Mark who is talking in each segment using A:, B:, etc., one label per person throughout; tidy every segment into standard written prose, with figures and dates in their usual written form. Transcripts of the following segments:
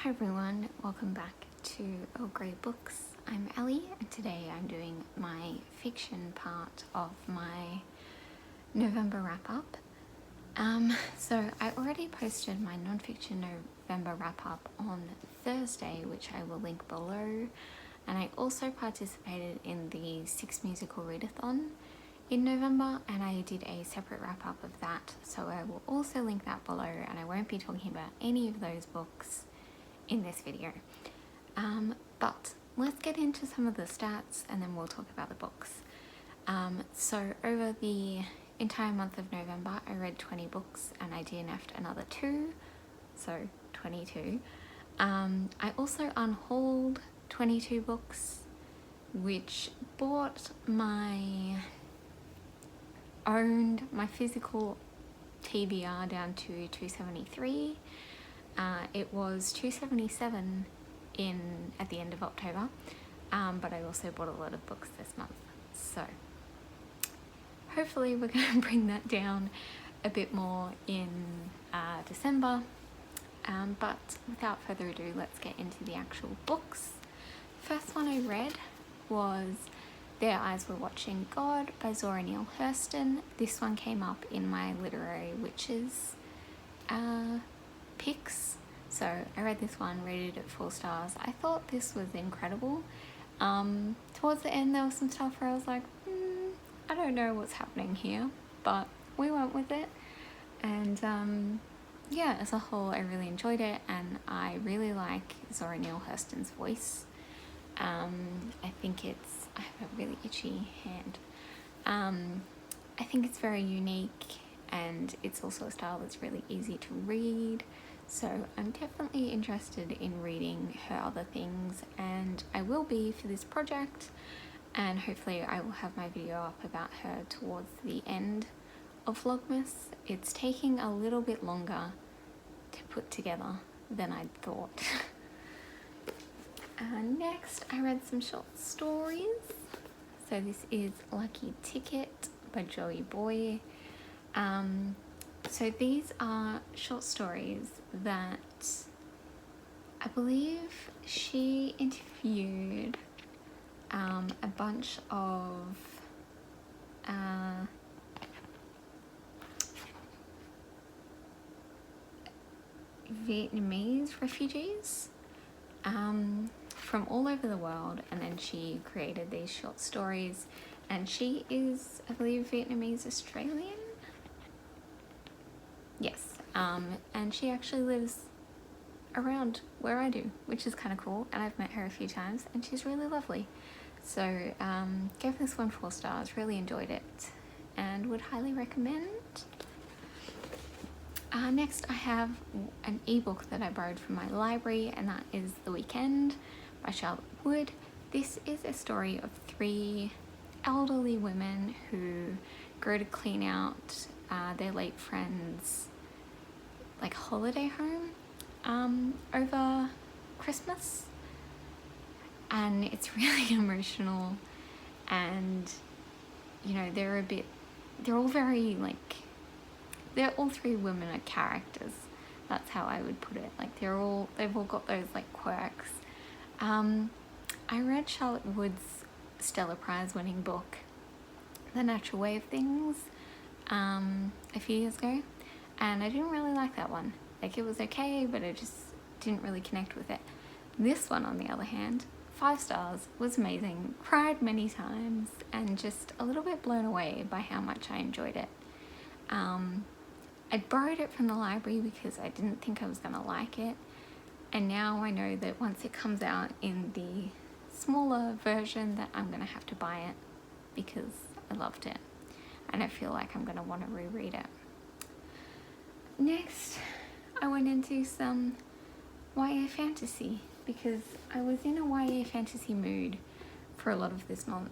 A: Hi everyone, welcome back to Books. I'm Ellie and today I'm doing my fiction part of my November wrap-up. So I already posted my non-fiction November wrap-up on Thursday, which I will link below, and I also participated in the 6 musical readathon in November, and I did a separate wrap-up of that, so I will also link that below, and I won't be talking about any of those books in this video. But let's get into some of the stats and then we'll talk about the books. So over the entire month of November, I read 20 books and I DNF'd another 2, so 22. I also unhauled 22 books, which brought my physical TBR down to 273. It was 277 at the end of October, but I also bought a lot of books this month, so hopefully we're going to bring that down a bit more in December, but without further ado, let's get into the actual books. First one I read was Their Eyes Were Watching God by Zora Neale Hurston. This one came up in my Literary Witches picks, so I read this one, rated it 4 stars. I thought this was incredible. Towards the end there was some stuff where I was like, I don't know what's happening here, but we went with it, and yeah, as a whole I really enjoyed it, and I really like Zora Neale Hurston's voice. I think I have a really itchy hand. I think it's very unique, and it's also a style that's really easy to read, so I'm definitely interested in reading her other things, and I will be for this project, and hopefully I will have my video up about her towards the end of Vlogmas. It's taking a little bit longer to put together than I'd thought. Next, I read some short stories. So this is Lucky Ticket by Joey Boy. So these are short stories that I believe she interviewed a bunch of Vietnamese refugees from all over the world, and then she created these short stories, and she is, I believe, Vietnamese Australian. Yes, and she actually lives around where I do, which is kind of cool, and I've met her a few times and she's really lovely. So gave this one 4 stars, really enjoyed it and would highly recommend. Next I have an ebook that I borrowed from my library, and that is The Weekend by Charlotte Wood. This is a story of 3 elderly women who go to clean out their late friend's holiday home over Christmas, and it's really emotional, and you know, they're all very they're all 3 women are characters. That's how I would put it. They've all got those quirks. I read Charlotte Wood's Stellar Prize winning book, The Natural Way of Things, a few years ago, and I didn't really like that one. It was okay, but I just didn't really connect with it. This one, on the other hand, 5 stars, was amazing, cried many times, and just a little bit blown away by how much I enjoyed it. I borrowed it from the library because I didn't think I was going to like it, and now I know that once it comes out in the smaller version that I'm going to have to buy it because I loved it, and I feel like I'm going to want to reread it. Next, I went into some YA fantasy because I was in a YA fantasy mood for a lot of this month,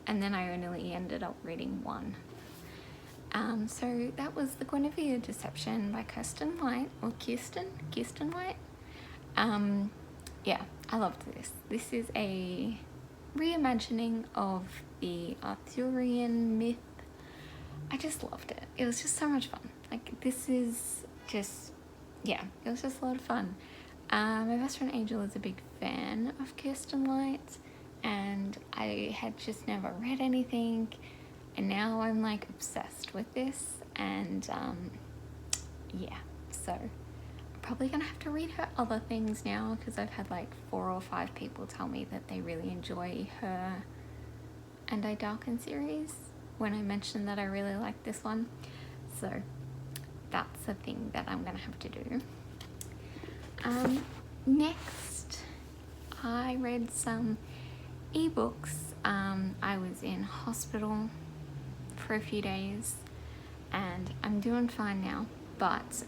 A: and then I only ended up reading 1. So that was The Guinevere Deception by Kirsten White. Yeah, I loved this. This is a reimagining of the Arthurian myth. I just loved it. It was just so much fun. This is just, yeah, it was just a lot of fun. My best friend Angel is a big fan of Kirsten Light, and I had just never read anything, and now I'm like obsessed with this, and yeah, so I'm probably gonna have to read her other things now, because I've had like 4 or 5 people tell me that they really enjoy her And I Darken series when I mentioned that I really like this one, so that's a thing that I'm gonna have to do. Next, I read some ebooks. I was in hospital for a few days and I'm doing fine now, but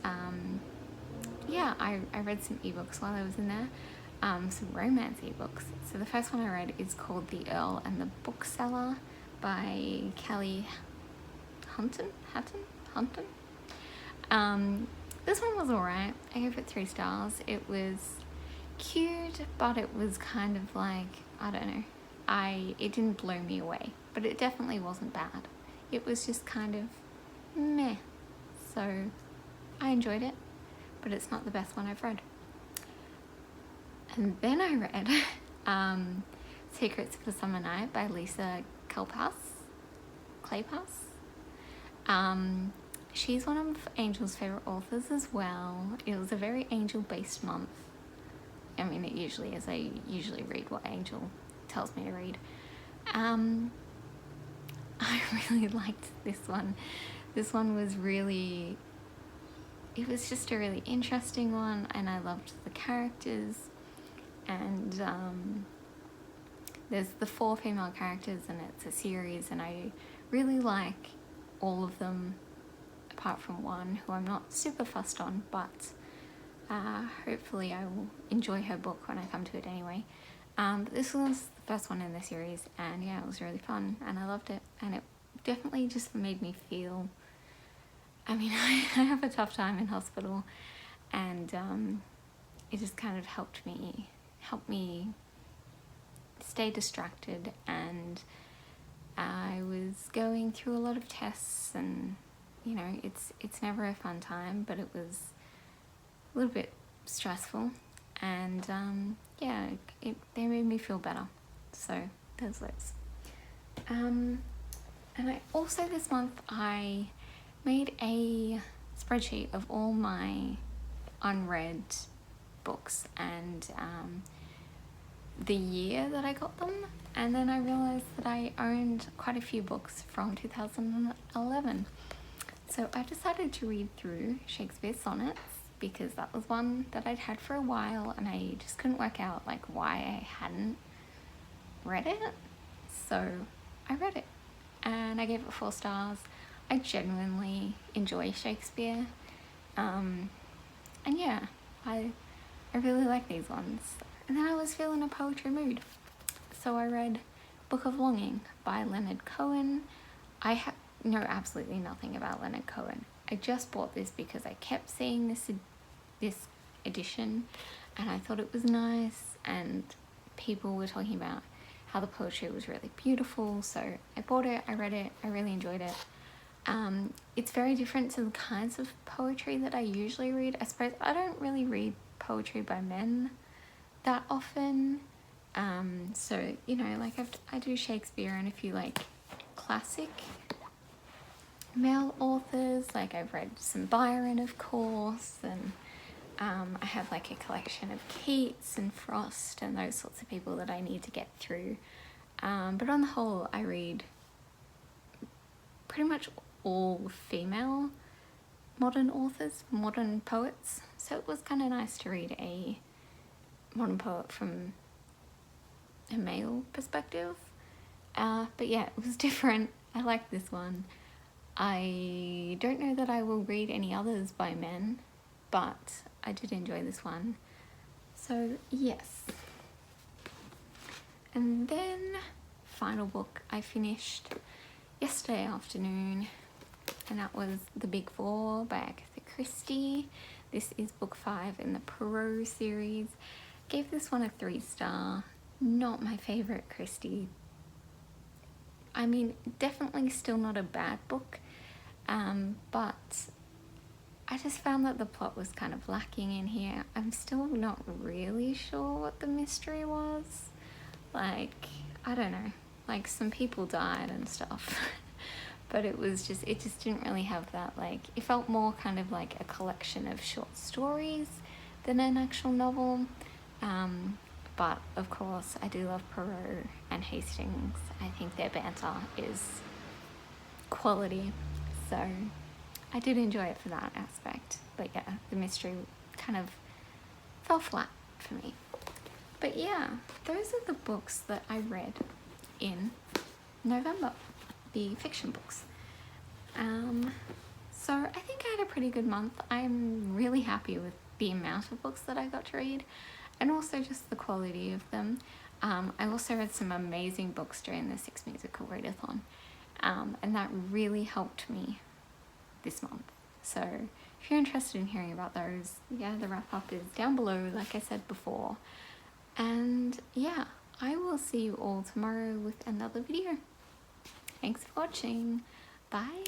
A: yeah, I read some ebooks while I was in there, some romance ebooks. So the first one I read is called The Earl and the Bookseller by Kelly Hunton. This one was alright. I gave it 3 stars. It was cute, but it was kind of like, I don't know, it didn't blow me away, but it definitely wasn't bad. It was just kind of meh. So I enjoyed it, but it's not the best one I've read. And then I read Secrets of the Summer Night by Lisa Kleypas. She's one of Angel's favorite authors as well. It was a very Angel-based month. I mean, it usually is. I usually read what Angel tells me to read. I really liked this one. This one was really, it was just a really interesting one, and I loved the characters. And there's the 4 female characters, and it's a series, and I really like all of them apart from one who I'm not super fussed on, but hopefully I will enjoy her book when I come to it anyway. But this was the first one in the series, and yeah, it was really fun and I loved it, and it definitely just made me feel, I mean, I have a tough time in hospital, and it just kind of helped me stay distracted, and I was going through a lot of tests, and you know, it's never a fun time, but it was a little bit stressful, and yeah, they made me feel better, so there's those. And I also, this month, I made a spreadsheet of all my unread books and the year that I got them, and then I realized that I owned quite a few books from 2011. So I decided to read through Shakespeare's sonnets, because that was one that I'd had for a while, and I just couldn't work out like why I hadn't read it. So I read it, and I gave it 4 stars. I genuinely enjoy Shakespeare, and yeah, I really like these ones. And then I was feeling a poetry mood, so I read Book of Longing by Leonard Cohen. I know absolutely nothing about Leonard Cohen. I just bought this because I kept seeing this edition, and I thought it was nice, and people were talking about how the poetry was really beautiful, so I bought it, I read it, I really enjoyed it. It's very different to the kinds of poetry that I usually read. I suppose I don't really read poetry by men that often, so you know, like I do Shakespeare and a few like classic male authors, like I've read some Byron, of course, and I have like a collection of Keats and Frost and those sorts of people that I need to get through, but on the whole I read pretty much all female modern authors, modern poets, so it was kind of nice to read a modern poet from a male perspective, but yeah, it was different. I like this one. I don't know that I will read any others by men, but I did enjoy this one, so yes. And then final book I finished yesterday afternoon, and that was The Big Four by Agatha Christie. This is book 5 in the Perot series. Gave this one a 3 star. Not my favorite Christie. I mean, definitely still not a bad book, but I just found that the plot was kind of lacking in here. I'm still not really sure what the mystery was. Like, I don't know, like some people died and stuff. But it just didn't really have that, like, it felt more kind of like a collection of short stories than an actual novel. But of course, I do love Poirot and Hastings. I think their banter is quality. So I did enjoy it for that aspect. But yeah, the mystery kind of fell flat for me. But yeah, those are the books that I read in November, the fiction books. So I think I had a pretty good month. I'm really happy with the amount of books that I got to read, and also just the quality of them. I also read some amazing books during the Six Musical Readathon, and that really helped me this month. So if you're interested in hearing about those, yeah, the wrap up is down below, like I said before. And yeah, I will see you all tomorrow with another video. Thanks for watching. Bye.